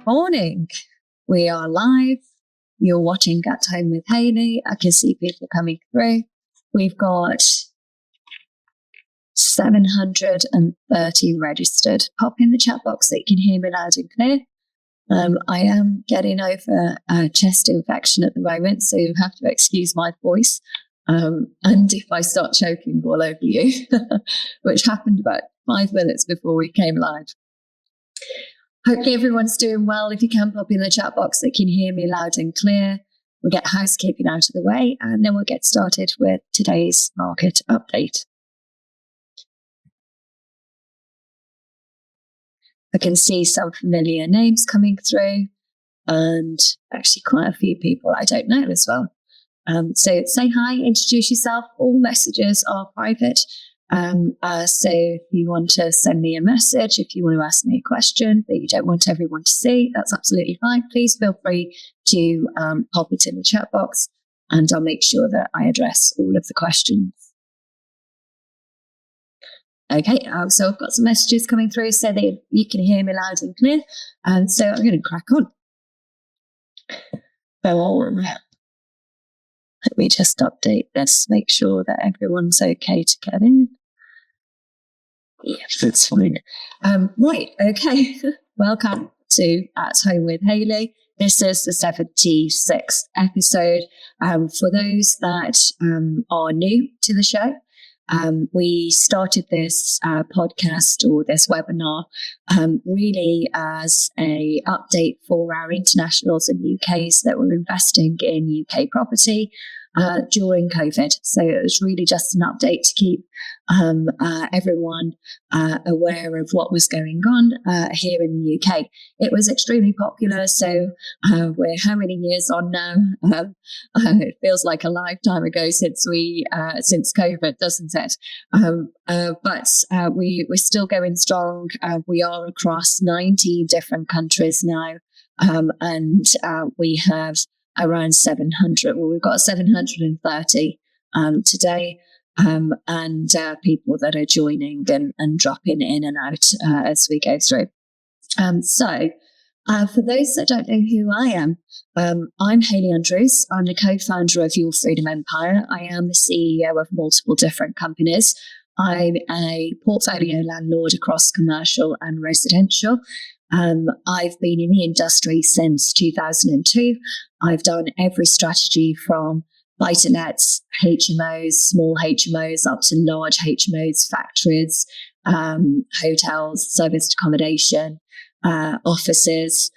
Morning. We are live. You're watching At Home with Hayley. I can see people coming through. We've got 730 registered. Pop in the chat box so you can hear me loud and clear. I am getting over a chest infection at the moment, so you have to excuse my voice. And if I start choking all over you, which happened about 5 minutes before we came live. Hopefully everyone's doing well. If you can pop in the chat box that can hear me loud and clear, we'll get housekeeping out of the way and then we'll get started with today's market update. I can see some familiar names coming through and actually quite a few people I don't know as well. So say hi, introduce yourself. All messages are private. So if you want to send me a message, if you want to ask me a question that you don't want everyone to see, that's absolutely fine. Please feel free to pop it in the chat box and I'll make sure that I address all of the questions. Okay, so I've got some messages coming through so that you can hear me loud and clear. And so I'm going to crack on. Let me just update this, make sure that everyone's okay to get in. Yes, it's fine. Right, okay. Welcome to At Home with Hayley. This is the 76th episode. For those that are new to the show, we started this podcast or this webinar really as a update for our internationals and UKs that were investing in UK property during COVID. So it was really just an update to keep everyone aware of what was going on here in the UK. It was extremely popular, so we're how many years on now? It feels like a lifetime ago since COVID, doesn't it? But we're still going strong. We are across 90 different countries now, and we have around 700. Well, we've got 730 today. And people that are joining and dropping in and out as we go through. So for those that don't know who I am, I'm Hayley Andrews. I'm the co-founder of Your Freedom Empire. I am the CEO of multiple different companies. I'm a portfolio landlord across commercial and residential. I've been in the industry since 2002. I've done every strategy from buy-to-lets, HMOs, small HMOs, up to large HMOs, factories, hotels, serviced accommodation, offices,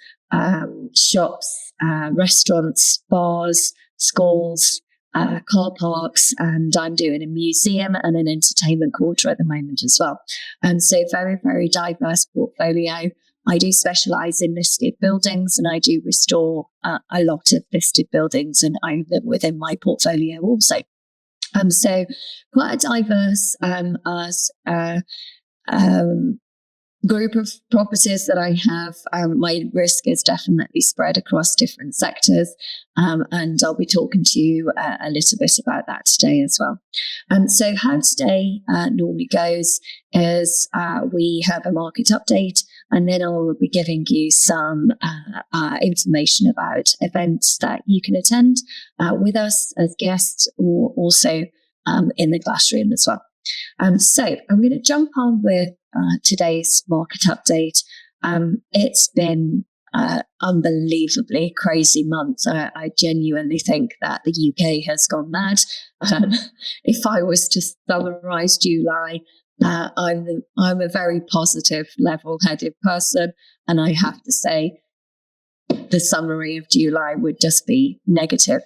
shops, restaurants, bars, schools, car parks, and I'm doing a museum and an entertainment quarter at the moment as well. And so very, very diverse portfolio. I do specialise in listed buildings and I do restore a lot of listed buildings and own them within my portfolio also. So quite a diverse group of properties that I have. My risk is definitely spread across different sectors, and I'll be talking to you a little bit about that today as well. So how today normally goes is we have a market update, and then I will be giving you some information about events that you can attend with us as guests or also in the classroom as well. So I'm going to jump on with today's market update. It's been unbelievably crazy month. I genuinely think that the UK has gone mad. If I was to summarise July, I'm a very positive, level-headed person, and I have to say the summary of July would just be negative.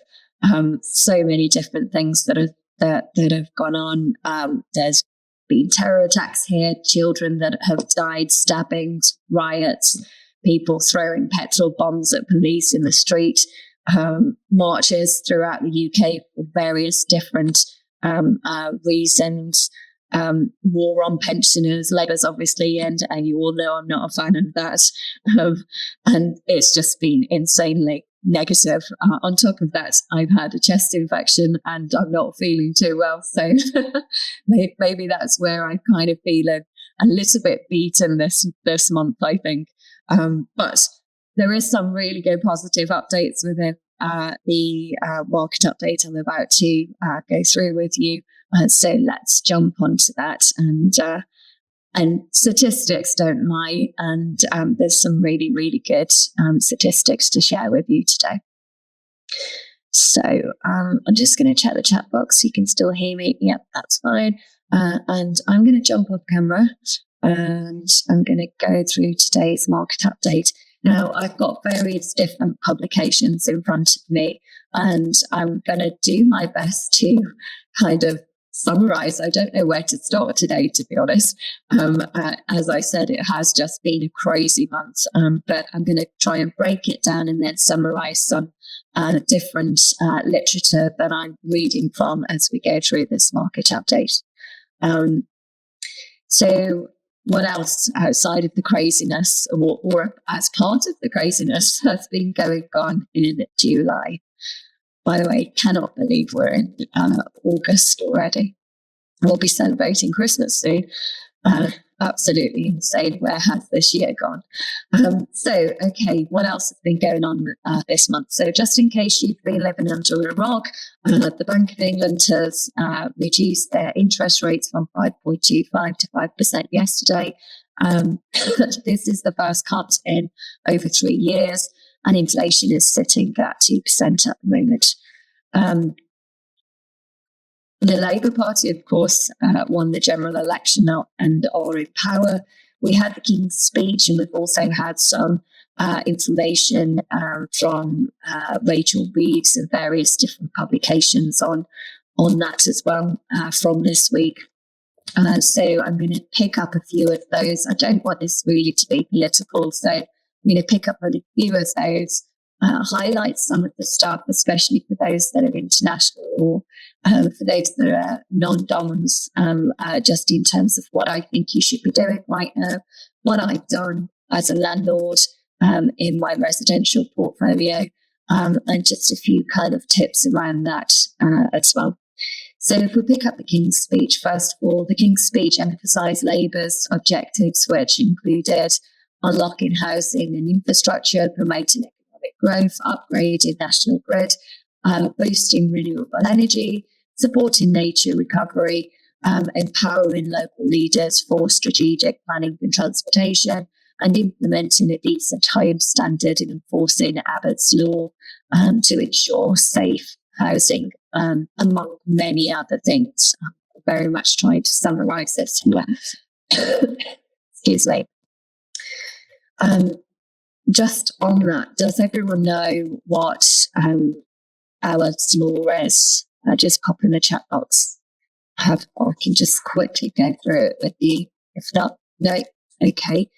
So many different things that have gone on. There's been terror attacks here, children that have died, stabbings, riots, people throwing petrol bombs at police in the street, marches throughout the UK for various different reasons. War on pensioners, Labour's obviously, and you all know I'm not a fan of that. And it's just been insanely negative. On top of that, I've had a chest infection and I'm not feeling too well. So maybe that's where I kind of feel a little bit beaten this month, I think. But there is some really good positive updates within the market update I'm about to go through with you. So let's jump onto that. And statistics don't lie. And there's some really, really good statistics to share with you today. So I'm just going to check the chat box. You can still hear me. Yep, that's fine. And I'm going to jump off camera and I'm going to go through today's market update. Now, I've got various different publications in front of me, and I'm going to do my best to kind of summarize. I don't know where to start today, to be honest. As I said, it has just been a crazy month, but I'm going to try and break it down and then summarize some different literature that I'm reading from as we go through this market update. So what else outside of the craziness or as part of the craziness has been going on in July? By the way, cannot believe we're in August already. We'll be celebrating Christmas soon. Absolutely insane. Where has this year gone? Okay, what else has been going on this month? So just in case you've been living under a rock, the Bank of England has reduced their interest rates from 5.25 to 5% yesterday. This is the first cut in over 3 years, and inflation is sitting at 2% at the moment. The Labour Party, of course, won the general election and are in power. We had the King's Speech, and we've also had some information from Rachel Reeves and various different publications on that as well from this week. So I'm going to pick up a few of those. I don't want this really to be political, so I'm going to pick up a few of those, highlight some of the stuff, especially for those that are international or for those that are non-doms, just in terms of what I think you should be doing right now, what I've done as a landlord in my residential portfolio, and just a few kind of tips around that as well. So if we pick up the King's Speech, first of all, the King's Speech emphasised Labour's objectives, which included unlocking housing and infrastructure, promoting economic growth, upgrading national grid, boosting renewable energy, supporting nature recovery, empowering local leaders for strategic planning and transportation, and implementing a decent home standard and enforcing Abbott's law to ensure safe housing, among many other things. I'm very much trying to summarise this here. Excuse me. Just on that, does everyone know what Abbott's law is? Just pop in the chat box. I can just quickly go through it with you. If not, no. Okay.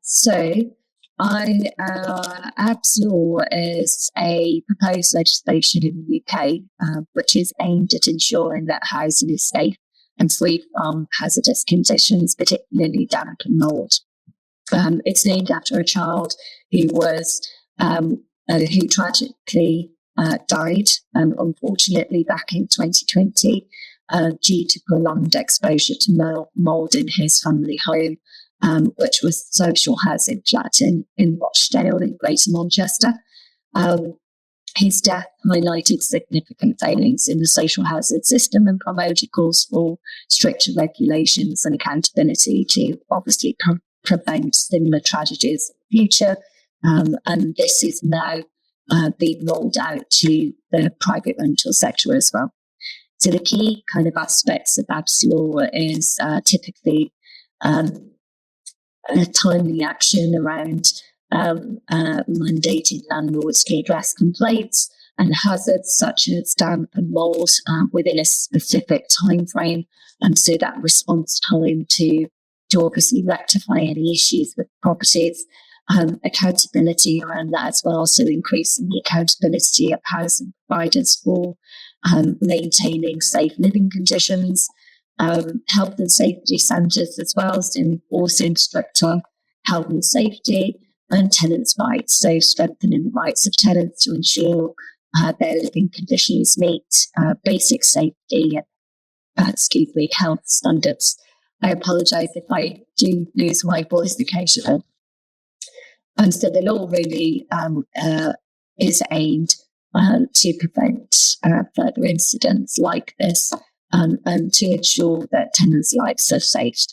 So Abb's law is a proposed legislation in the UK, which is aimed at ensuring that housing is safe and free from hazardous conditions, particularly damp and mould. It's named after a child who tragically died, unfortunately, back in 2020 due to prolonged exposure to mould in his family home, which was social housing flat in Rochdale in Greater Manchester. His death highlighted significant failings in the social housing system and promoted calls for stricter regulations and accountability to obviously prevent similar tragedies in the future. And this is now being rolled out to the private rental sector as well. So the key kind of aspects of Abb's law is typically a timely action around mandating landlords to address complaints and hazards such as damp and mould within a specific time frame, and so that response time to obviously rectify any issues with properties, accountability around that as well, so increasing the accountability of housing providers for maintaining safe living conditions, health and safety centres as well, so enforcing stricter health and safety, and tenants' rights, so strengthening the rights of tenants to ensure their living conditions meet basic safety and health standards. I apologise if I do lose my voice occasionally. And so the law really is aimed to prevent further incidents like this, and to ensure that tenants' lives are safe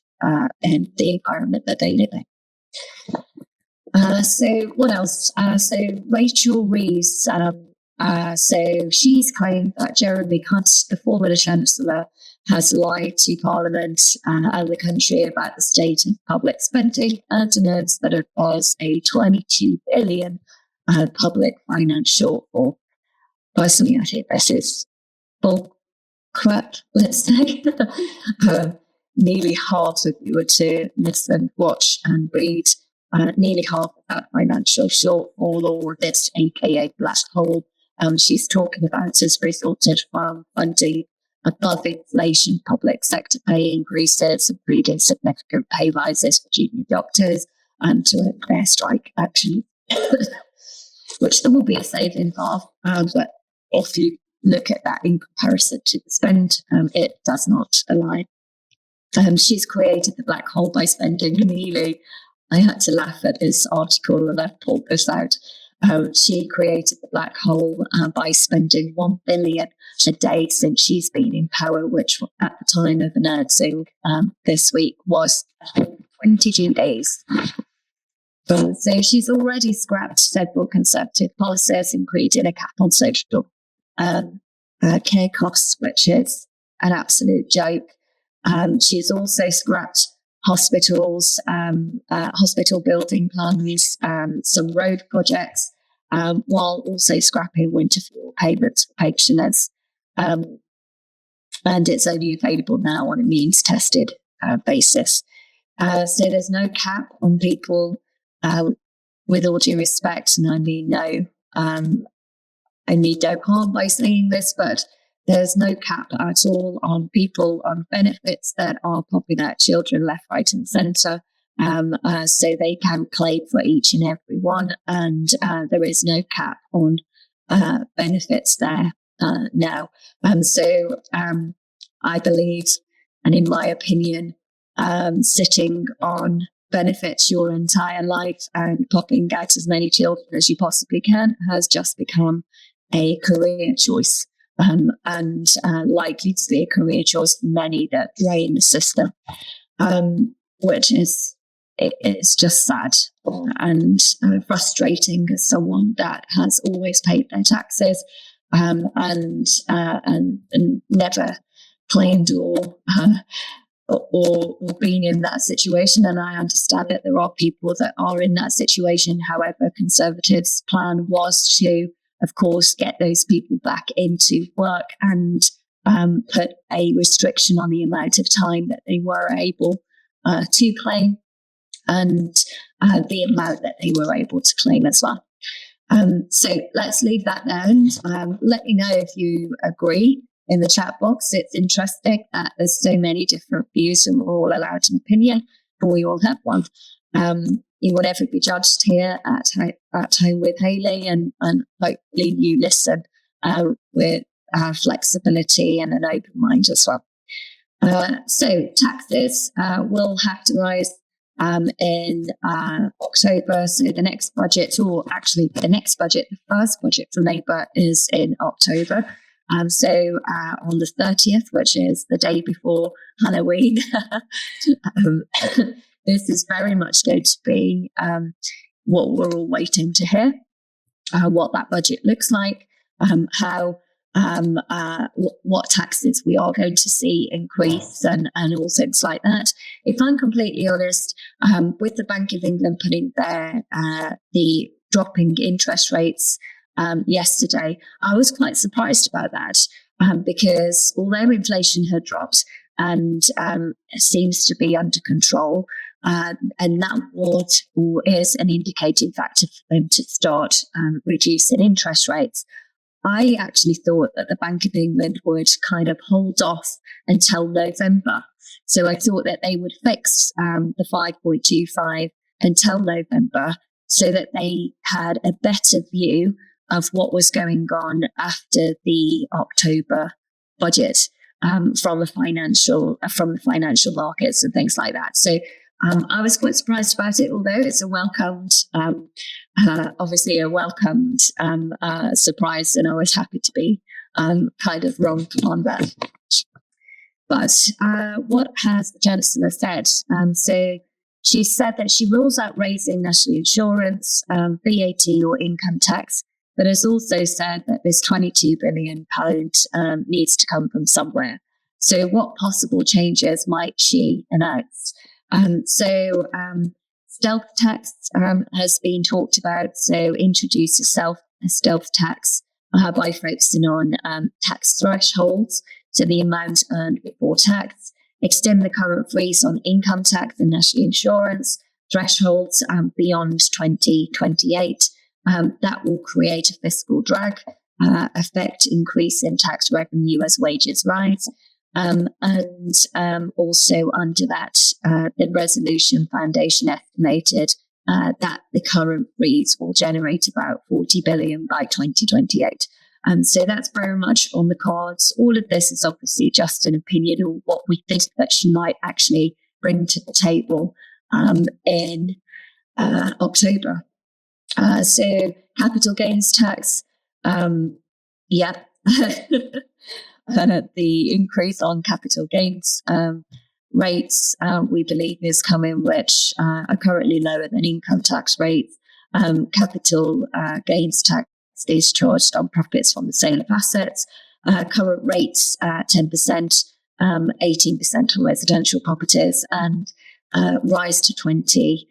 in the environment that they live in. So what else? So Rachel Reeves, so she's claimed that Jeremy Hunt, the former Chancellor, has lied to Parliament and the country about the state of public spending, and denotes that it was a 22 billion public finance shortfall. Personally, I think this is bull crap, let's say. Nearly half, if you were to listen, watch and read, nearly half of that financial shortfall, or this aka black hole, she's talking about has resulted from funding above inflation public sector pay increases, including significant pay rises for junior doctors, and to their strike action, which there will be a saving of, but if you look at that in comparison to the spend, it does not align. She's created the black hole by spending nearly, I had to laugh at this article and I've pulled this out. She created the black hole by spending 1 billion a day since she's been in power, which at the time of announcing this week was 22 days. So she's already scrapped several Conservative policies, including a cap on social care costs, which is an absolute joke. She's also scrapped hospitals, hospital building plans, some road projects, while also scrapping winter fuel payments for pensioners. And it's only available now on a means-tested basis. So there's no cap on people, with all due respect, and I mean no, I need no harm by saying this, but there's no cap at all on people on benefits that are popping out children left, right, and centre. So they can claim for each and every one, and there is no cap on benefits there now. So I believe, and in my opinion, sitting on benefits your entire life and popping out as many children as you possibly can has just become a career choice. And likely to be a career choice for many that drain the system, which is it's just sad and frustrating as someone that has always paid their taxes and never claimed or been in that situation. And I understand that there are people that are in that situation. However, Conservatives' plan was to, of course, get those people back into work and put a restriction on the amount of time that they were able to claim, and the amount that they were able to claim as well. So let's leave that there. Let me know if you agree in the chat box. It's interesting that there's so many different views and we're all allowed an opinion, but we all have one. You will never be judged here at Home with Hayley, and hopefully you listen with flexibility and an open mind as well. So taxes will have to rise in October. So the next budget, or actually the next budget, the first budget for Labour is in October. So on the 30th, which is the day before Halloween, this is very much going to be what we're all waiting to hear, what that budget looks like, how what taxes we are going to see increase, and all things like that. If I'm completely honest, with the Bank of England putting their the dropping interest rates yesterday, I was quite surprised about that, because although inflation had dropped and seems to be under control, and that is an indicating factor for them to start reducing interest rates, I actually thought that the Bank of England would kind of hold off until November. So I thought that they would fix the 5.25 until November, so that they had a better view of what was going on after the October budget from the financial markets and things like that. So I was quite surprised about it, although it's a welcomed, obviously a welcomed surprise, and I was happy to be kind of wrong on that. But what has Chancellor said? So she said that she rules out raising national insurance, VAT or income tax, but has also said that this £22 billion needs to come from somewhere. So what possible changes might she announce? Stealth tax has been talked about. So introduce a stealth tax by focusing on tax thresholds, so the amount earned before tax, extend the current freeze on income tax and national insurance thresholds beyond 2028. That will create a fiscal drag, affect increase in tax revenue as wages rise. And also under that, the Resolution Foundation estimated that the current freeze will generate about 40 billion by 2028. So that's very much on the cards. All of this is obviously just an opinion of what we think that she might actually bring to the table in October. So capital gains tax, the increase on capital gains rates, we believe is coming, which are currently lower than income tax rates. Capital gains tax is charged on profits from the sale of assets. Current rates 10%, 18% on residential properties, and rise to 20%,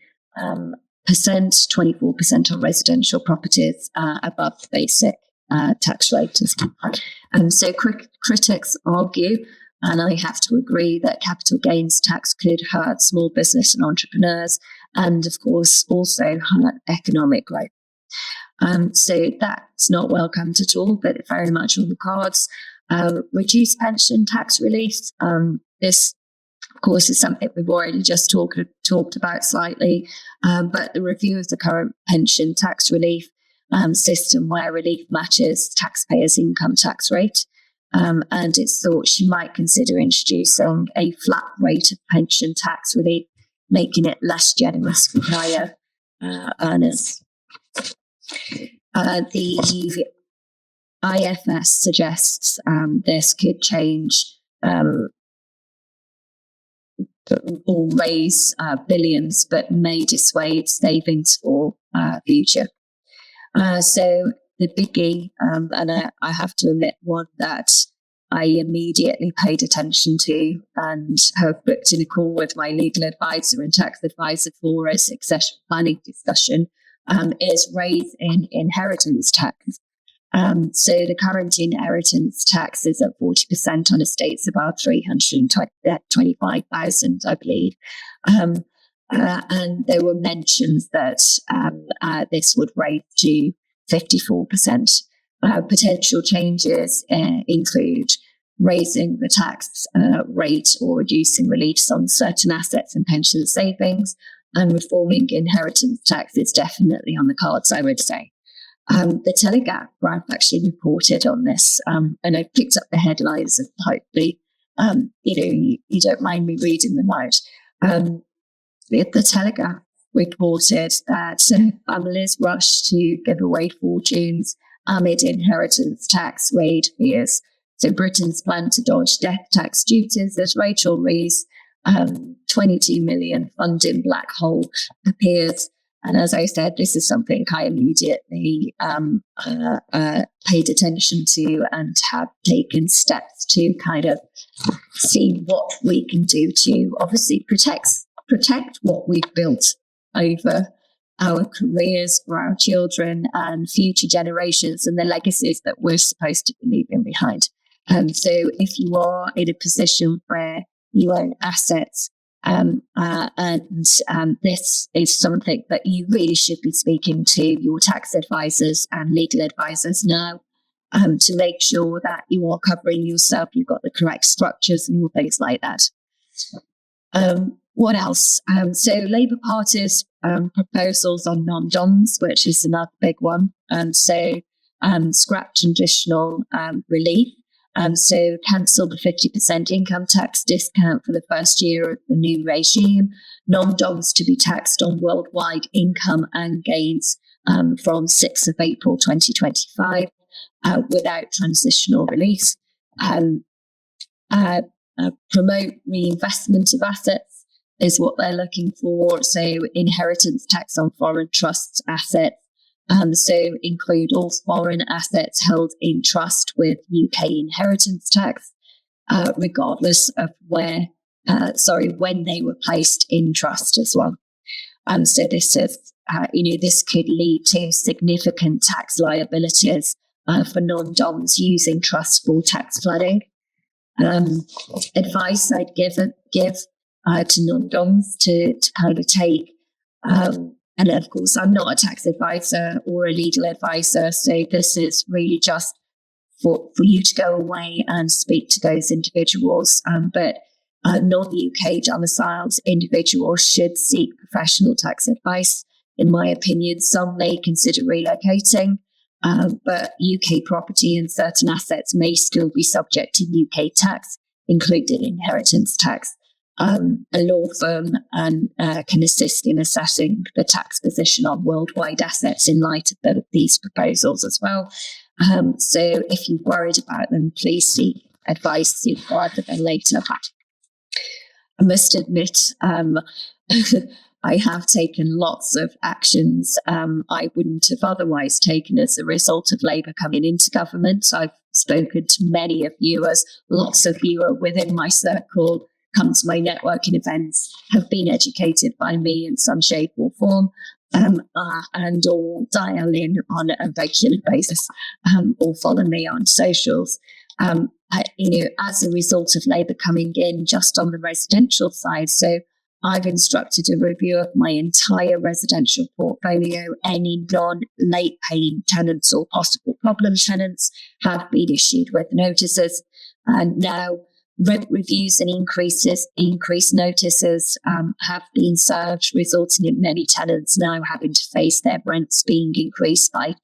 24% on residential properties above the basic tax rate. So critics argue, and I have to agree, that capital gains tax could hurt small business and entrepreneurs, and of course also hurt economic growth. So that's not welcomed at all, but very much on the cards. Reduced pension tax relief. This, of course, is something we've already just talked about slightly, but the review of the current pension tax relief system, where relief matches taxpayers' income tax rate. And it's thought she might consider introducing a flat rate of pension tax relief, making it less generous for higher earners. The IFS suggests this could change or raise billions, but may dissuade savings for future. So the biggie, and I have to admit, one that I immediately paid attention to and have booked in a call with my legal advisor and tax advisor for a succession planning discussion, is raise in inheritance tax. So the current inheritance tax is at 40% on estates above 325,000, I believe. And there were mentions that this would raise to 54%. Potential changes include raising the tax rate or reducing reliefs on certain assets and pension savings, and reforming inheritance tax is definitely on the cards, I would say. The Telegraph actually reported on this, and I picked up the headlines, and hopefully, you don't mind me reading them out. The Telegraph reported that families rushed to give away fortunes amid inheritance tax raid fears. So Britain's plan to dodge death tax duties as Rachel Rees' 22 million funding black hole appears. And as I said, this is something I immediately paid attention to and have taken steps to kind of see what we can do to obviously protect what we've built over our careers for our children and future generations and the legacies that we're supposed to be leaving behind. So if you are in a position where you own assets, and this is something that you really should be speaking to your tax advisors and legal advisors now, to make sure that you are covering yourself, you've got the correct structures and all things like that. What else? So Labour Party's proposals on non-doms, which is another big one. So scrap traditional relief, So cancel the 50% income tax discount for the first year of the new regime. Non-doms to be taxed on worldwide income and gains from 6th of April 2025 without transitional release. Promote reinvestment of assets is what they're looking for. So inheritance tax on foreign trusts assets. So include all foreign assets held in trust with UK inheritance tax, regardless of when they were placed in trust as well. So this is, this could lead to significant tax liabilities for non-doms using trust for tax flooding. Advice I'd give to non-doms to kind of take, and of course, I'm not a tax advisor or a legal advisor, so this is really just for you to go away and speak to those individuals. But non-UK domiciled individuals should seek professional tax advice. In my opinion, some may consider relocating, but UK property and certain assets may still be subject to UK tax, including inheritance tax. A law firm can assist in assessing the tax position on worldwide assets in light of these proposals as well. So if you're worried about them, please seek advice sooner rather than later. But I must admit, I have taken lots of actions I wouldn't have otherwise taken as a result of Labour coming into government. I've spoken to many of you, as lots of you are within my circle, come to my networking events, have been educated by me in some shape or form, and all dial in on a regular basis or follow me on socials. As a result of Labour coming in just on the residential side, so I've instructed a review of my entire residential portfolio. Any non-late paying tenants or possible problem tenants have been issued with notices, and now rent reviews and increased notices have been served, resulting in many tenants now having to face their rents being increased by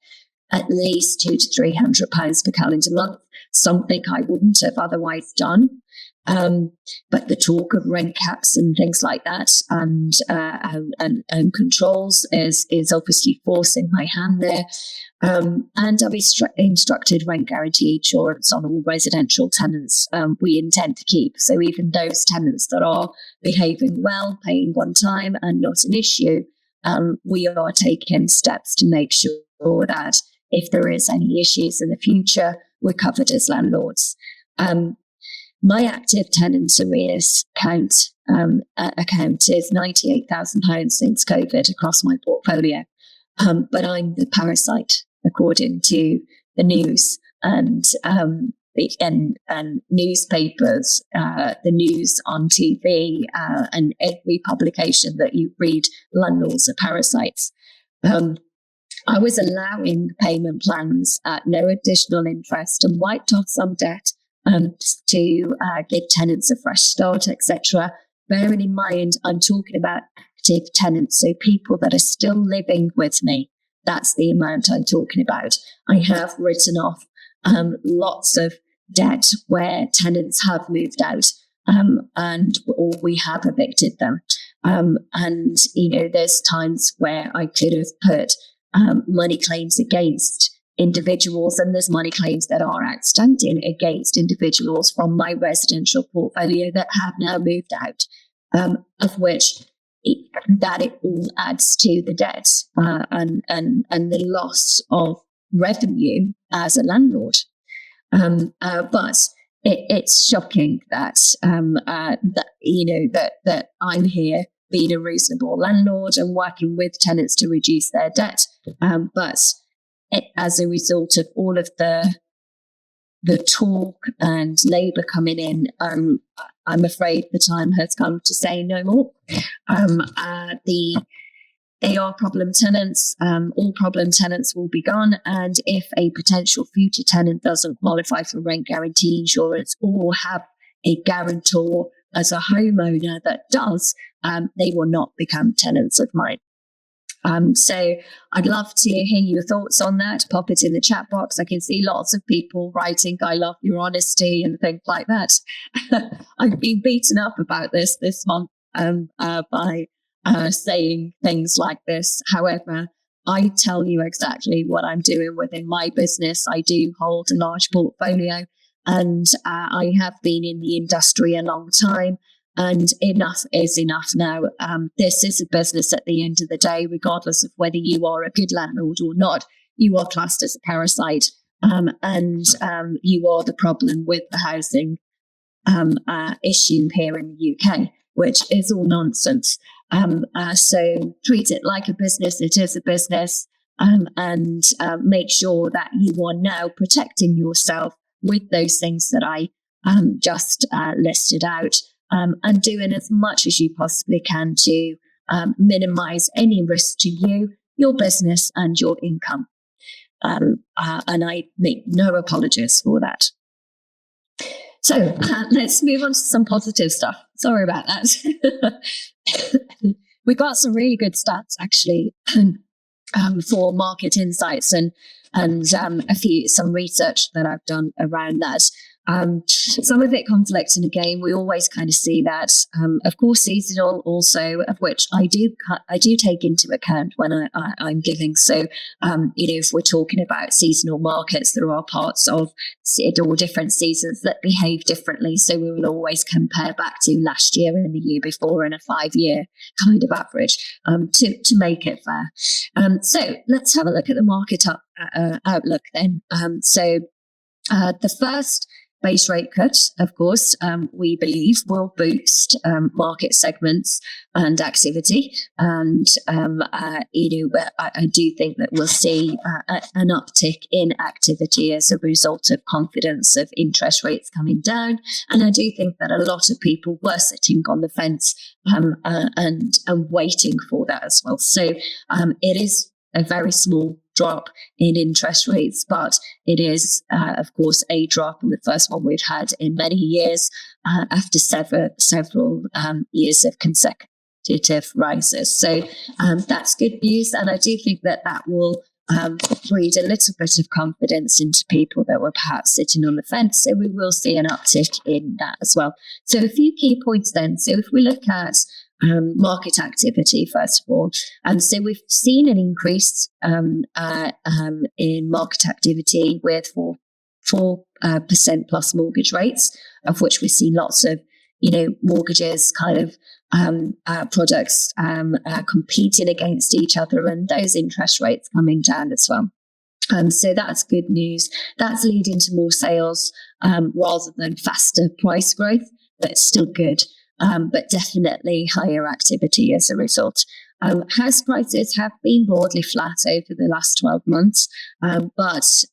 at least £200 to £300 per calendar month, something I wouldn't have otherwise done. But the talk of rent caps and things like that and controls is obviously forcing my hand there. And I've instructed rent guarantee insurance on all residential tenants we intend to keep. So even those tenants that are behaving well, paying one time and not an issue, we are taking steps to make sure that if there is any issues in the future, we're covered as landlords. My active tenant arrears account is £98,000 since COVID across my portfolio. But I'm the parasite, according to the news and newspapers, the news on TV, and every publication that you read. Landlords are parasites. I was allowing payment plans at no additional interest and wiped off some debt to give tenants a fresh start, etc. Bearing in mind, I'm talking about active tenants, so people that are still living with me. That's the amount I'm talking about. I have written off lots of debt where tenants have moved out or we have evicted them. And, there's times where I could have put money claims against individuals, and there's money claims that are outstanding against individuals from my residential portfolio that have now moved out, of which it all adds to the debt and the loss of revenue as a landlord. But it's shocking that that I'm here being a reasonable landlord and working with tenants to reduce their debt, but as a result of all of the talk and Labour coming in, I'm afraid the time has come to say no more. They are problem tenants. All problem tenants will be gone. And if a potential future tenant doesn't qualify for rent guarantee insurance or have a guarantor as a homeowner that does, they will not become tenants of mine. So I'd love to hear your thoughts on that. Pop it in the chat box. I can see lots of people writing, "I love your honesty," and things like that. I've been beaten up about this month by saying things like this. However, I tell you exactly what I'm doing within my business. I do hold a large portfolio, and I have been in the industry a long time. And enough is enough now. This is a business at the end of the day, regardless of whether you are a good landlord or not. You are classed as a parasite, and you are the problem with the housing issue here in the UK, which is all nonsense. So treat it like a business. It is a business, and make sure that you are now protecting yourself with those things that I just listed out. And doing as much as you possibly can to minimize any risk to you, your business, and your income. And I make no apologies for that. So let's move on to some positive stuff. Sorry about that. We got some really good stats, actually, for market insights and some research that I've done around that. Some of it conflicts, and again, we always kind of see that. Of course, seasonal also, of which I do take into account when I'm giving. So, if we're talking about seasonal markets, there are parts of it or different seasons that behave differently. So we will always compare back to last year and the year before and a 5-year kind of average to make it fair. So let's have a look at the market outlook then. So the first base rate cut, of course, we believe will boost market segments and activity. And, I do think that we'll see an uptick in activity as a result of confidence of interest rates coming down. And I do think that a lot of people were sitting on the fence and waiting for that as well. So it is a very small drop in interest rates, but it is, of course, a drop, and the first one we've had in many years after several years of consecutive rises. So that's good news, and I do think that will breed a little bit of confidence into people that were perhaps sitting on the fence. So we will see an uptick in that as well. So a few key points then. So if we look at market activity, first of all. So we've seen an increase in market activity with 4% plus mortgage rates, of which we see lots of, mortgages kind of products competing against each other, and those interest rates coming down as well. So that's good news. That's leading to more sales rather than faster price growth, but it's still good. But definitely higher activity as a result. House prices have been broadly flat over the last 12 months, but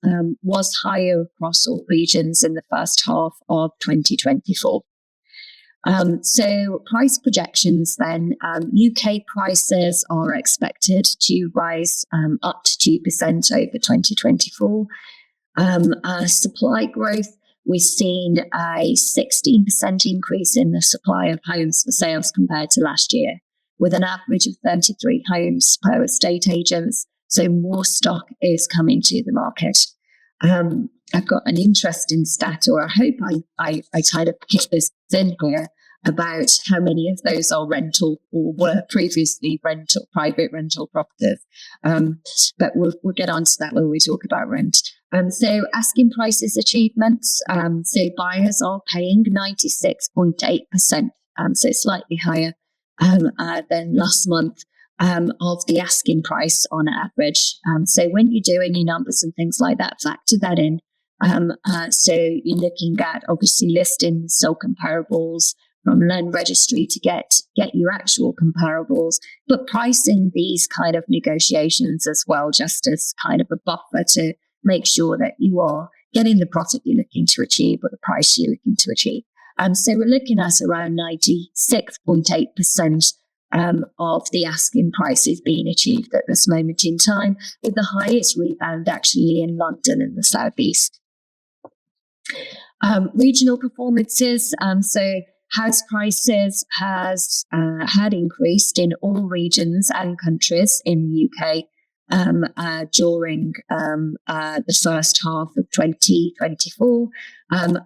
was higher across all regions in the first half of 2024. So price projections then, UK prices are expected to rise up to 2% over 2024. Supply growth, we've seen a 16% increase in the supply of homes for sales compared to last year, with an average of 33 homes per estate agents. So more stock is coming to the market. I've got an interesting stat, or I hope I kind of put this in here, about how many of those are rental or were previously private rental properties. But we'll get onto that when we talk about rent. So asking prices achievements. So buyers are paying 96.8%. So slightly higher than last month of the asking price on average. So when you're doing your numbers and things like that, factor that in. So you're looking at obviously listings, so comparables from Land Registry to get your actual comparables, but pricing these kind of negotiations as well, just as kind of a buffer to make sure that you are getting the profit you're looking to achieve or the price you're looking to achieve. So we're looking at around 96.8% of the asking prices being achieved at this moment in time, with the highest rebound actually in London and the South East. Regional performances. So House prices had increased in all regions and countries in the UK during the first half of 2024.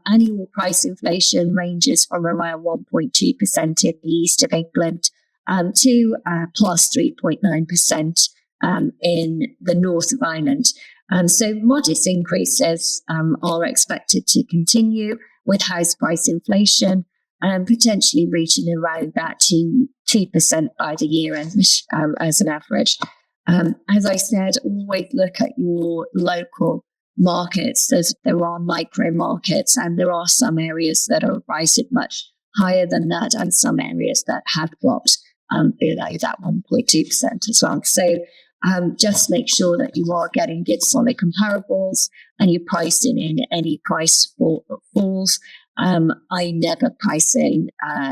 Annual price inflation ranges from around 1.2% in the east of England to plus 3.9% in the north of Ireland. So modest increases are expected to continue, with house price inflation potentially reaching around that 2% by the year end as an average. As I said, always look at your local markets. There are micro markets, and there are some areas that are rising much higher than that, and some areas that have dropped below that 1.2% as well. So just make sure that you are getting good solid comparables and you're pricing in any price falls. I never price in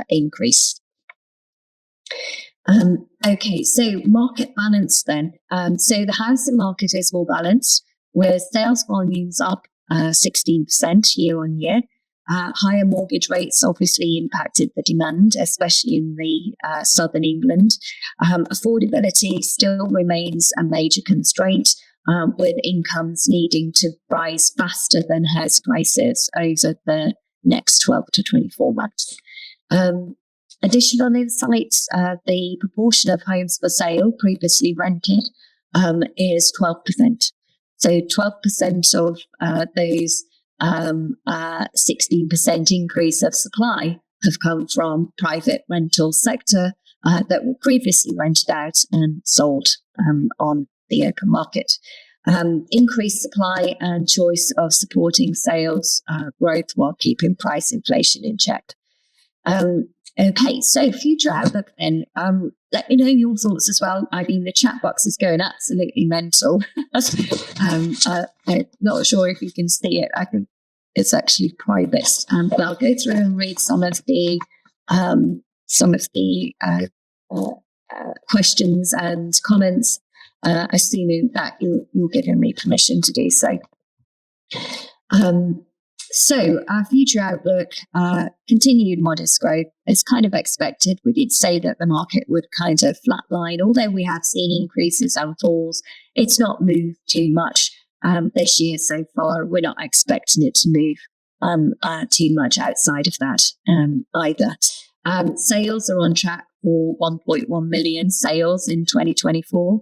increase. Okay, so market balance then. So the housing market is more balanced, with sales volumes up 16% year on year. Higher mortgage rates obviously impacted the demand, especially in the southern England. Affordability still remains a major constraint, with incomes needing to rise faster than house prices over the next 12 to 24 months. Additional insights, the proportion of homes for sale previously rented is 12%. So 12% of those 16% increase of supply have come from private rental sector that were previously rented out and sold on the open market. Increased supply and choice of supporting sales growth while keeping price inflation in check. Okay, so future outlook then. Let me know your thoughts as well. I mean, the chat box is going absolutely mental. I'm not sure if you can see it. I think it's actually private, but I'll go through and read some of the questions and comments, assuming that you're giving me permission to do so. So our future outlook, continued modest growth is kind of expected. We did say that the market would kind of flatline, although we have seen increases and falls. It's not moved too much this year so far. We're not expecting it to move too much outside of that either. Sales are on track for 1.1 million sales in 2024,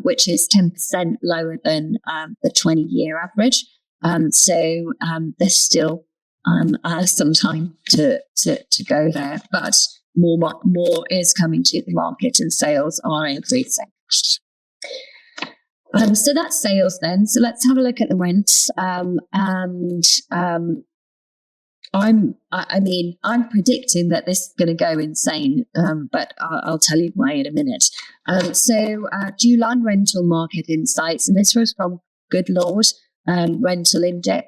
which is 10% lower than the 20-year average. So there's still some time to go there, but more is coming to the market and sales are increasing. So that's sales then. So let's have a look at the rents. I'm predicting that this is going to go insane, but I'll tell you why in a minute. So July rental market insights, and this was from Good Lord Rental Index,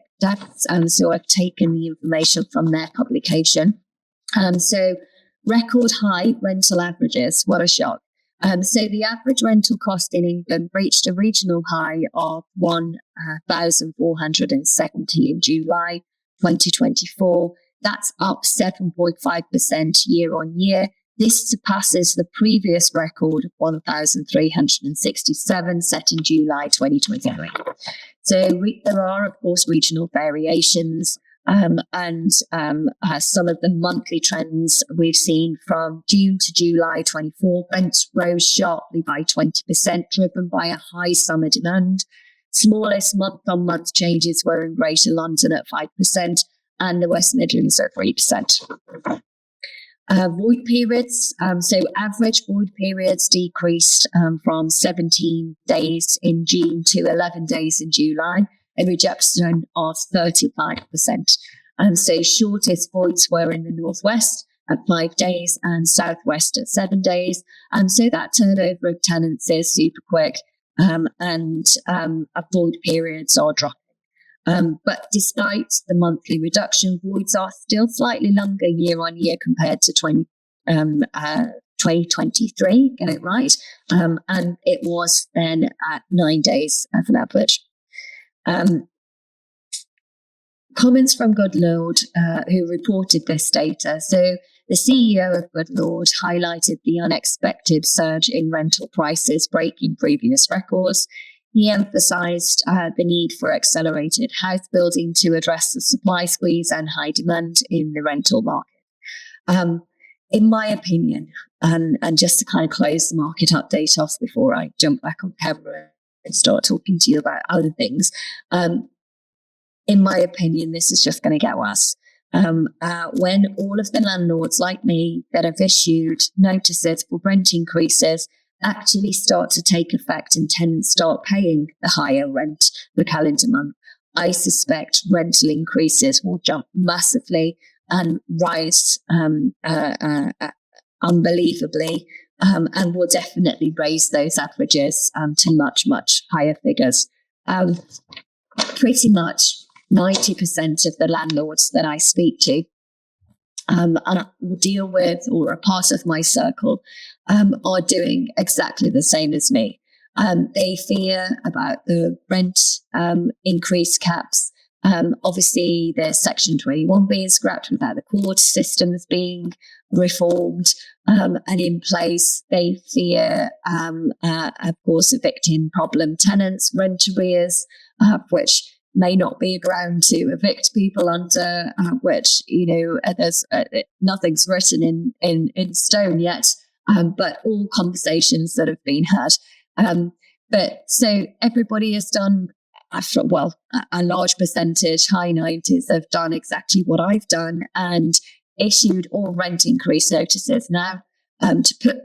and so I've taken the information from their publication. So record high rental averages, what a shock. So the average rental cost in England reached a regional high of 1,470 in July 2024. That's up 7.5% year on year. This surpasses the previous record of 1,367 set in July 2023. So there are, of course, regional variations, and some of the monthly trends we've seen from June to July 24. Rents rose sharply by 20%, driven by a high summer demand. Smallest month-on-month changes were in Greater London at 5% and the West Midlands at 3%. Void periods, so average void periods decreased from 17 days in June to 11 days in July, a reduction of 35%. So shortest voids were in the northwest at 5 days and southwest at 7 days. So that turnover of tenants is super quick, and void periods are dropping. But despite the monthly reduction, voids are still slightly longer year on year compared to 2023, get it right. And it was then at 9 days as an average. comments from Goodlord, who reported this data. So the CEO of Goodlord highlighted the unexpected surge in rental prices, breaking previous records. He emphasized the need for accelerated house building to address the supply squeeze and high demand in the rental market. In my opinion, and just to kind of close the market update off before I jump back on camera and start talking to you about other things, in my opinion, this is just going to get worse. When all of the landlords like me that have issued notices for rent increases actually start to take effect and tenants start paying the higher rent per calendar month, I suspect rental increases will jump massively and rise unbelievably, and will definitely raise those averages to much, much higher figures. Pretty much 90% of the landlords that I speak to and will deal with, or are part of my circle, are doing exactly the same as me. They fear about the rent increase caps. Obviously, the Section 21 being scrapped without the court systems being reformed and in place. They fear, of course, evicting problem tenants, rent arrears, which may not be a ground to evict people under, which, there's nothing's written in stone yet, but all conversations that have been had. But so everybody has done, a large percentage, high 90s, have done exactly what I've done and issued all rent increase notices now to put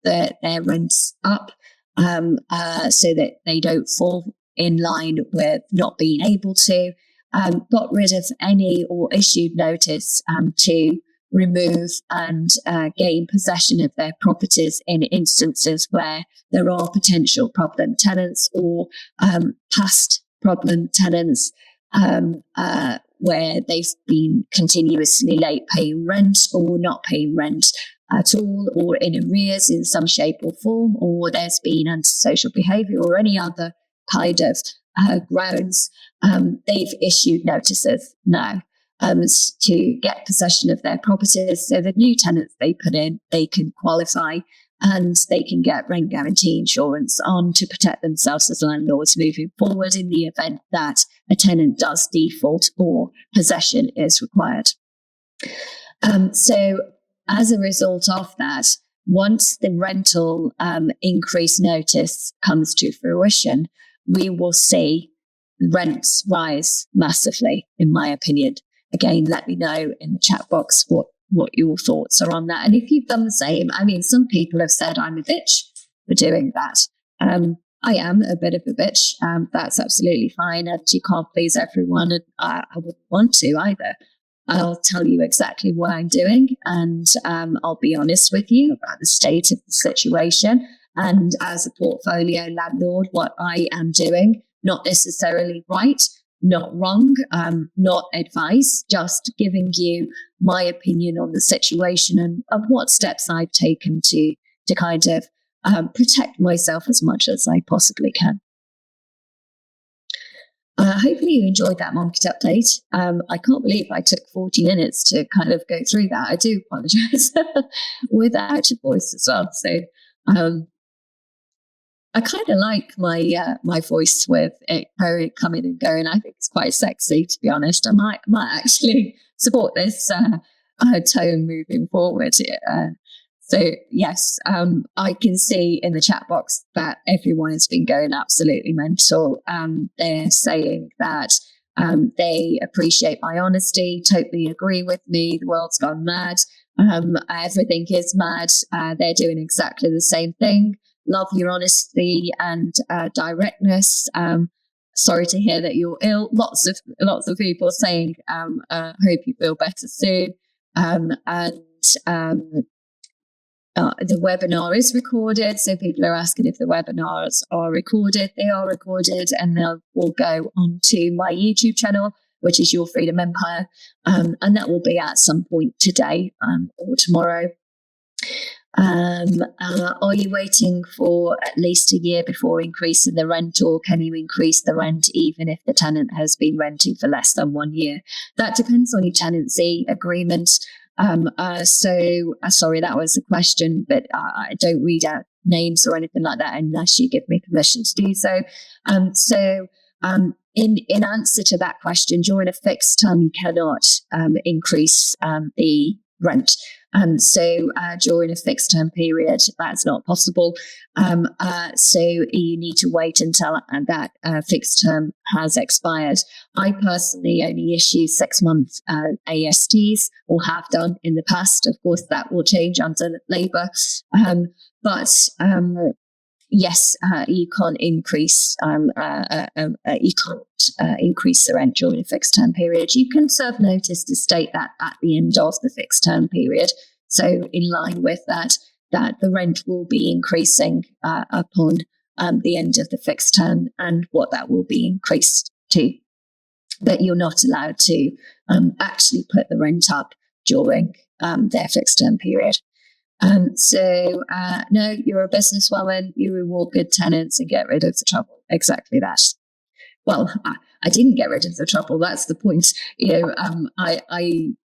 their rents up so that they don't fall in line with not being able to. Got rid of any or issued notice to remove and gain possession of their properties in instances where there are potential problem tenants or past problem tenants where they've been continuously late paying rent or not paying rent at all, or in arrears in some shape or form, or there's been antisocial behaviour or any other kind of grounds. They've issued notices now to get possession of their properties, so the new tenants they put in, they can qualify and they can get rent guarantee insurance on to protect themselves as landlords moving forward in the event that a tenant does default or possession is required. So as a result of that, once the rental increase notice comes to fruition, we will see rents rise massively, in my opinion. Again, let me know in the chat box what your thoughts are on that. And if you've done the same, some people have said I'm a bitch for doing that. I am a bit of a bitch. That's absolutely fine. And you can't please everyone. And I wouldn't want to either. I'll tell you exactly what I'm doing. And I'll be honest with you about the state of the situation. And as a portfolio landlord, what I am doing, not necessarily right, not wrong, not advice, just giving you my opinion on the situation and what steps I've taken to kind of protect myself as much as I possibly can. Hopefully you enjoyed that market update. I can't believe I took 40 minutes to kind of go through that. I do apologise without a voice as well. So I kind of like my voice with it coming and going. I think it's quite sexy, to be honest. I might actually support this tone moving forward. So yes, I can see in the chat box that everyone has been going absolutely mental. They're saying that they appreciate my honesty, totally agree with me. The world's gone mad. Everything is mad. They're doing exactly the same thing. Love your honesty and directness. Sorry to hear that you're ill. Lots of people saying, hope you feel better soon. The webinar is recorded, so people are asking if the webinars are recorded. They are recorded, and they will go onto my YouTube channel, which is Your Freedom Empire, and that will be at some point today or tomorrow. Are you waiting for at least a year before increasing the rent, or can you increase the rent even if the tenant has been renting for less than 1 year? That depends on your tenancy agreement. Sorry, that was a question, but I don't read out names or anything like that unless you give me permission to do so. In answer to that question, during a fixed term, you cannot increase the rent. During a fixed term period, that's not possible. So you need to wait until that fixed term has expired. I personally only issue 6-month ASTs, or have done in the past. Of course, that will change under Labour. Yes, you can't increase increase the rent during a fixed term period. You can serve notice to state that at the end of the fixed term period. So in line with that the rent will be increasing upon the end of the fixed term, and what that will be increased to. But you're not allowed to actually put the rent up during their fixed term period. No, you're a businesswoman, you reward good tenants and get rid of the trouble. Exactly that. Well, I didn't get rid of the trouble. That's the point.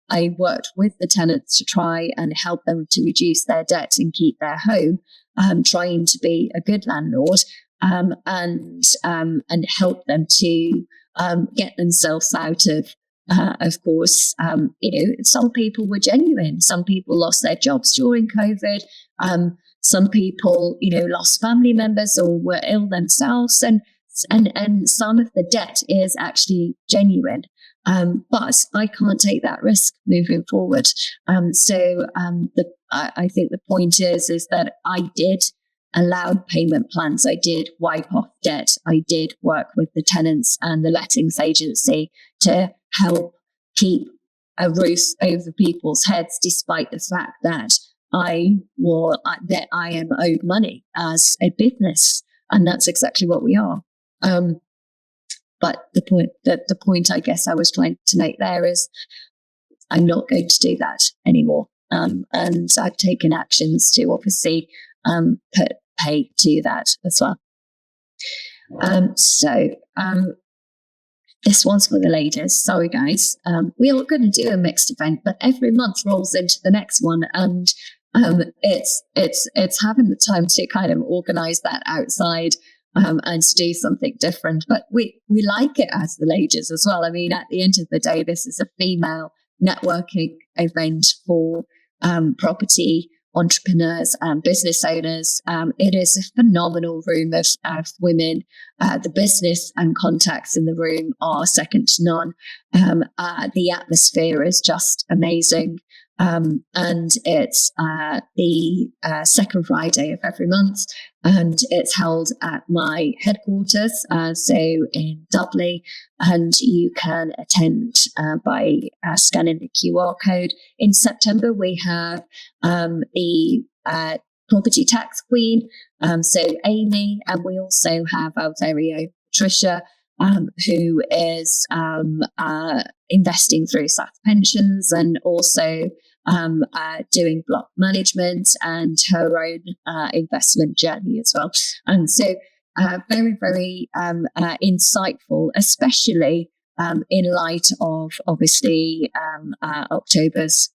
I worked with the tenants to try and help them to reduce their debt and keep their home, trying to be a good landlord, and help them to get themselves out of course, some people were genuine. Some people lost their jobs during COVID. Some people, lost family members or were ill themselves, and some of the debt is actually genuine. But I can't take that risk moving forward. I think the point is that I did allowed payment plans. I did wipe off debt. I did work with the tenants and the lettings agency to help keep a roof over people's heads, despite the fact that I am owed money as a business, and that's exactly what we are. But the point I guess I was trying to make there is I'm not going to do that anymore. And I've taken actions to obviously put pay to that as well. This one's for the ladies. Sorry, guys. We are going to do a mixed event, but every month rolls into the next one, and it's having the time to kind of organise that outside and to do something different. But we like it as the ladies as well. I mean, at the end of the day, this is a female networking event for property entrepreneurs and business owners. It is a phenomenal room of women. The business and contacts in the room are second to none. The atmosphere is just amazing. And it's the second Friday of every month, and it's held at my headquarters, so in Dublin, and you can attend by scanning the QR code. In September, we have the property tax queen, so Amy, and we also have our very own Patricia, who is investing through SAF pensions, and also doing block management and her own investment journey as well. And so very, very insightful, especially in light of obviously October's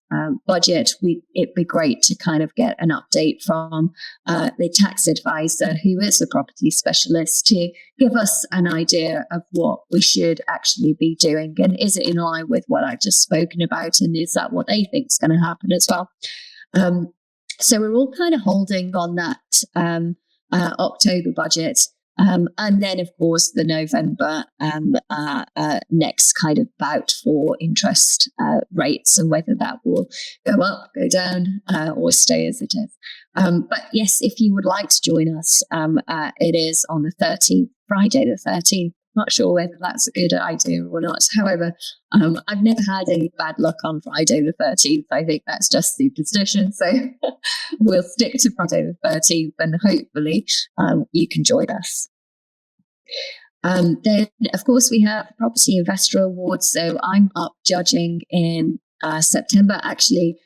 budget. It'd be great to kind of get an update from the tax advisor, who is a property specialist, to give us an idea of what we should actually be doing, and is it in line with what I've just spoken about, and is that what they think is going to happen as well. So we're all kind of holding on that October budget. And then, of course, the November next kind of bout for interest rates, and whether that will go up, go down, or stay as it is. But yes, if you would like to join us, it is on the 13th, Friday the 13th. Not sure whether that's a good idea or not. However, I've never had any bad luck on Friday the 13th. I think that's just superstition. So we'll stick to Friday the 13th, and hopefully you can join us. Then, of course, we have Property Investor Awards. So I'm up judging in September. Actually,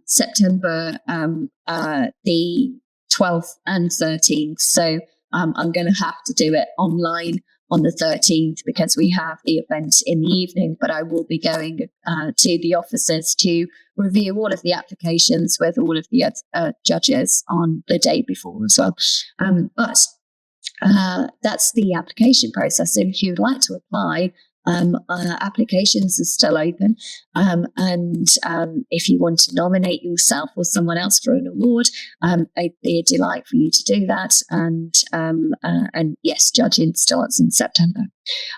September the 12th and 13th. So I'm going to have to do it online on the 13th because we have the event in the evening, but I will be going to the offices to review all of the applications with all of the judges on the day before as well. But that's the application process. So if you'd like to apply, applications are still open. And if you want to nominate yourself or someone else for an award, it'd be a delight for you to do that. And yes, judging starts in September.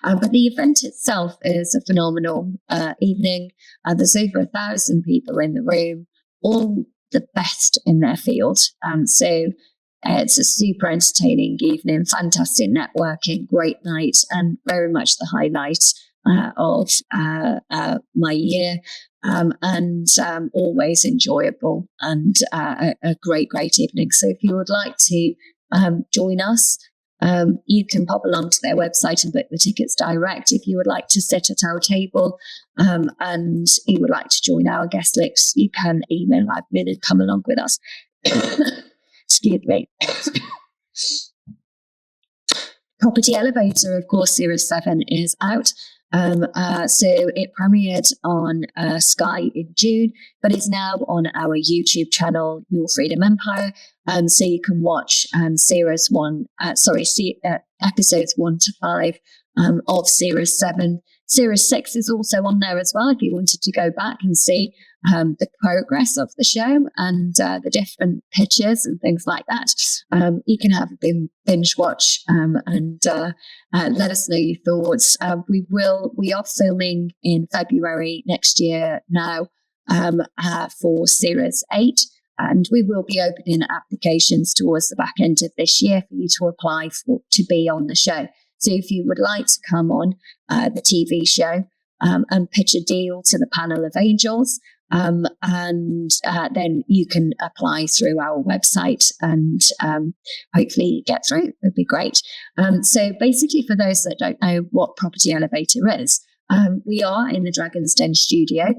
But the event itself is a phenomenal evening. There's over 1,000 people in the room, all the best in their field. So it's a super entertaining evening, fantastic networking, great night, and very much the highlight of my year, and always enjoyable and a great evening. So if you would like to join us, you can pop along to their website and book the tickets direct. If you would like to sit at our table and you would like to join our guest list, you can email admin and come along with us. Excuse me. Property Elevator, of course, Series 7 is out. So it premiered on Sky in June, but it's now on our YouTube channel, Your Freedom Empire. So you can watch episodes 1 to 5 of Series 7. Series 6 is also on there as well if you wanted to go back and see the progress of the show and the different pitches and things like that. You can have a binge watch and let us know your thoughts. We are filming in February next year now for Series 8. And we will be opening applications towards the back end of this year for you to apply to be on the show. So if you would like to come on the TV show and pitch a deal to the panel of angels, and then you can apply through our website and hopefully get through. It'd be great. So basically, for those that don't know what Property Elevator is, we are in the Dragon's Den studio.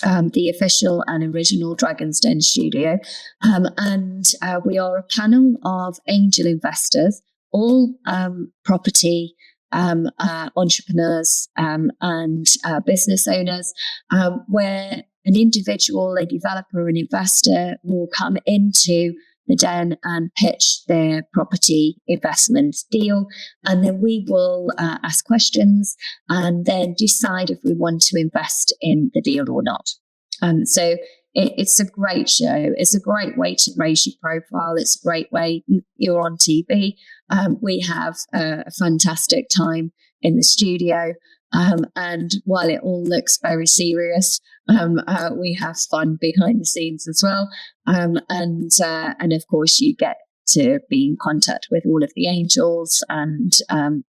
The official and original Dragon's Den studio. And we are a panel of angel investors, all property entrepreneurs and business owners, where an individual, a developer, an investor will come into the den and pitch their property investment deal. And then we will ask questions and then decide if we want to invest in the deal or not. So it's a great show. It's a great way to raise your profile. It's a great way you're on TV. We have a fantastic time in the studio. And while it all looks very serious, we have fun behind the scenes as well. And of course, you get to be in contact with all of the angels and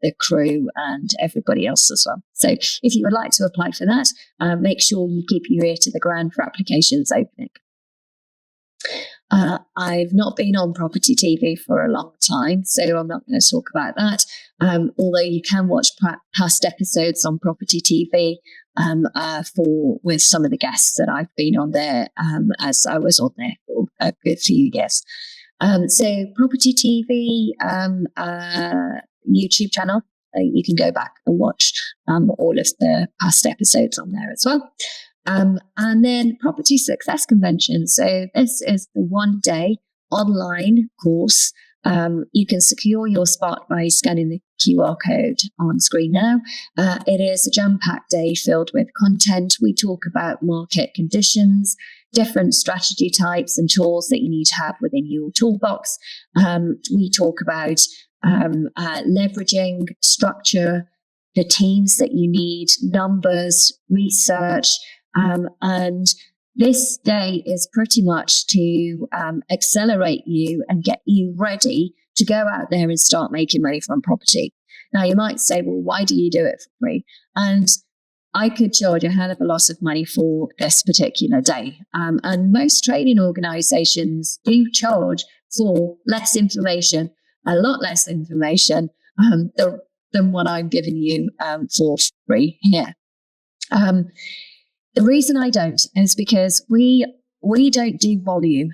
the crew and everybody else as well. So if you would like to apply for that, make sure you keep your ear to the ground for applications opening. I've not been on property TV for a long time, so I'm not going to talk about that. Although you can watch past episodes on property TV with some of the guests that I've been on there, as I was on there for a good few years. So property TV YouTube channel, you can go back and watch all of the past episodes on there as well. And then Property Success Convention. So this is the one-day online course. You can secure your spot by scanning the QR code on screen now. It is a jam-packed day filled with content. We talk about market conditions, different strategy types and tools that you need to have within your toolbox. We talk about leveraging structure, the teams that you need, numbers, research, and this day is pretty much to accelerate you and get you ready to go out there and start making money from property. Now, you might say, well, why do you do it for free? And I could charge a hell of a lot of money for this particular day. And most training organizations do charge for less information, a lot less information than what I'm giving you for free here. The reason I don't is because we we don't do volume.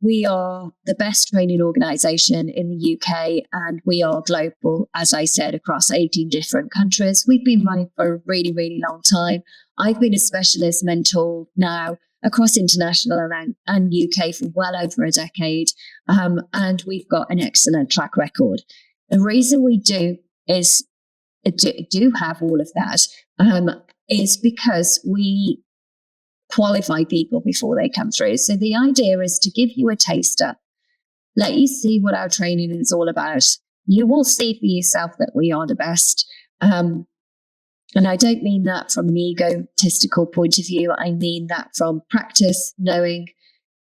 We are the best training organisation in the UK, and we are global, as I said, across 18 different countries. We've been running for a really, really long time. I've been a specialist mentor now across international and UK for well over a decade, and we've got an excellent track record. The reason we do have all of that is because we qualify people before they come through. So the idea is to give you a taster, let you see what our training is all about. You will see for yourself that we are the best. And I don't mean that from an egotistical point of view. I mean that from practice, knowing,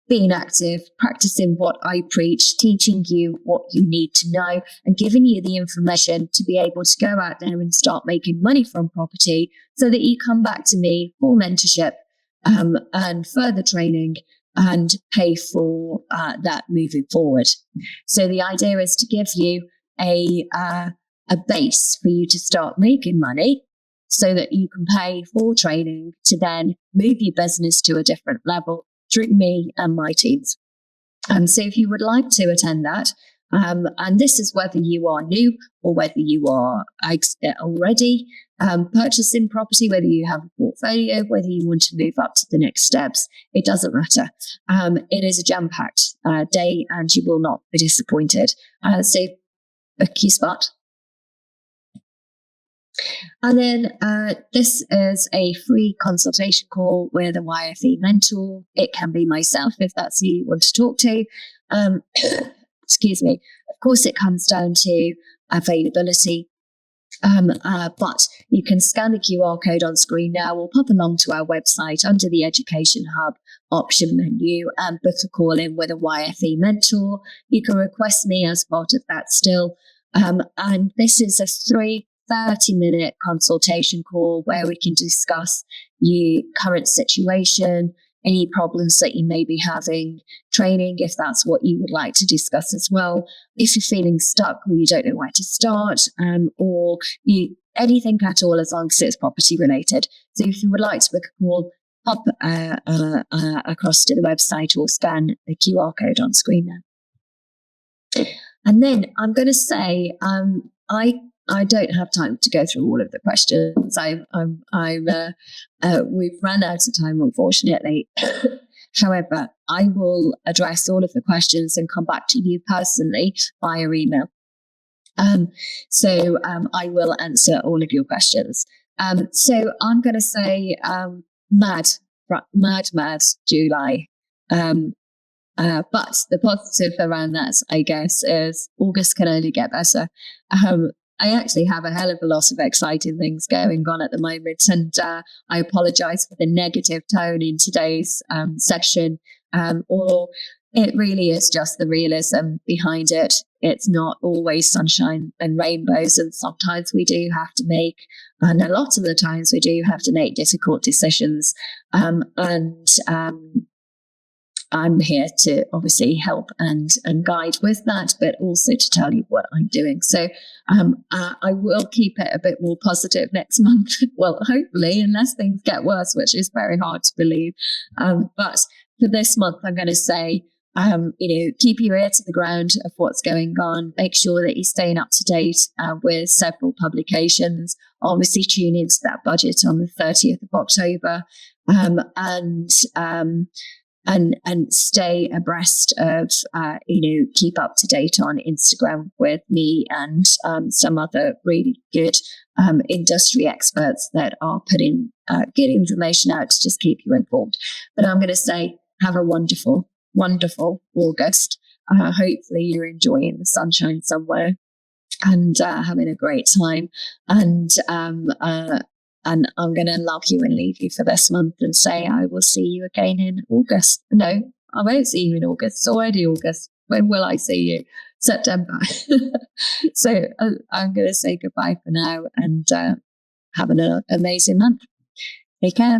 being active, practicing what I preach, teaching you what you need to know, and giving you the information to be able to go out there and start making money from property so that you come back to me for mentorship and further training and pay for that moving forward. So the idea is to give you a base for you to start making money so that you can pay for training to then move your business to a different level through me and my teams. So if you would like to attend that, and this is whether you are new or whether you are already purchasing property, whether you have a portfolio, whether you want to move up to the next steps, it doesn't matter. It is a jam-packed day and you will not be disappointed. So book your spot. And then this is a free consultation call with a YFE mentor. It can be myself if that's who you want to talk to. Excuse me. Of course, it comes down to availability. But you can scan the QR code on screen now or pop along to our website under the Education Hub option menu and book a call in with a YFE mentor. You can request me as part of that still. And this is a 30-minute consultation call where we can discuss your current situation, any problems that you may be having, training, if that's what you would like to discuss as well. If you're feeling stuck or you don't know where to start, or anything at all, as long as it's property related. So if you would like to book a call, pop across to the website or scan the QR code on screen now. And then I'm going to say, I don't have time to go through all of the questions. We've run out of time, unfortunately. However, I will address all of the questions and come back to you personally via email. So I will answer all of your questions. So I'm going to say mad July. But the positive around that, I guess, is August can only get better. I actually have a hell of a lot of exciting things going on at the moment, and I apologise for the negative tone in today's section, or it really is just the realism behind it. It's not always sunshine and rainbows, and sometimes we do have to make, and a lot of the times we do have to make difficult decisions, and I'm here to obviously help and guide with that, but also to tell you what I'm doing. So I will keep it a bit more positive next month. Well, hopefully, unless things get worse, which is very hard to believe. But for this month, I'm going to say, keep your ear to the ground of what's going on. Make sure that you're staying up to date with several publications. Obviously, tune into that budget on the 30th of October, and stay abreast of, keep up to date on Instagram with me and some other really good industry experts that are putting good information out to just keep you informed. But I'm going to say, have a wonderful, wonderful August. Hopefully you're enjoying the sunshine somewhere and having a great time. And I'm going to love you and leave you for this month and say I will see you again in August. No, I won't see you in August. It's already August. When will I see you? September. So I'm going to say goodbye for now and have an amazing month. Take care.